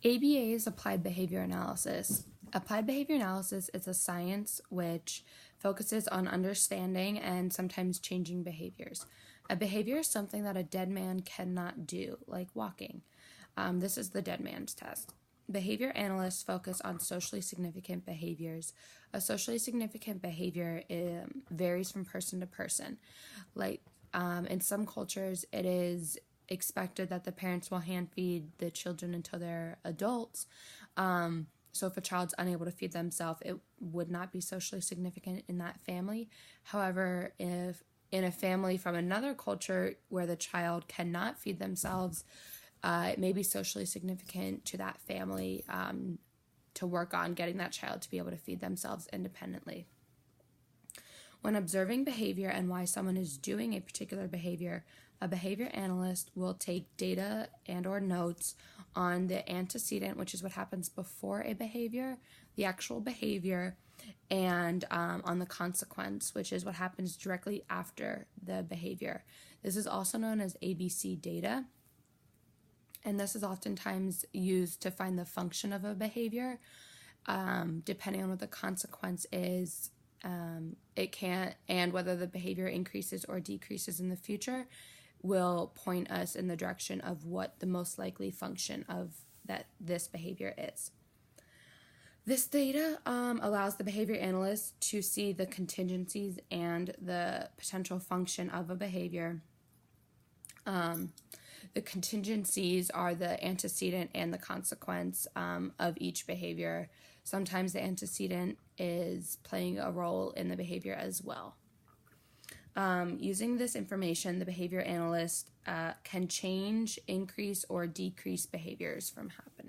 ABA is applied behavior analysis. Applied behavior analysis is a science which focuses on understanding and sometimes changing behaviors. A behavior is something that a dead man cannot do, like walking. This is the dead man's test. Behavior analysts focus on socially significant behaviors. A socially significant behavior varies from person to person. Like in some cultures, it is expected that the parents will hand feed the children until they're adults. So if a child's unable to feed themselves, it would not be socially significant in that family. However, if in a family from another culture where the child cannot feed themselves, it may be socially significant to that family to work on getting that child to be able to feed themselves independently. When observing behavior and why someone is doing a particular behavior, a behavior analyst will take data and or notes on the antecedent, which is what happens before a behavior, the actual behavior, and on the consequence, which is what happens directly after the behavior. This is also known as ABC data, and this is oftentimes used to find the function of a behavior. Depending on what the consequence is, it can, and whether the behavior increases or decreases in the future, will point us in the direction of what the most likely function of this behavior is. This data allows the behavior analyst to see the contingencies and the potential function of a behavior. The contingencies are the antecedent and the consequence of each behavior. Sometimes the antecedent is playing a role in the behavior as well. Using this information, the behavior analyst can change, increase, or decrease behaviors from happening.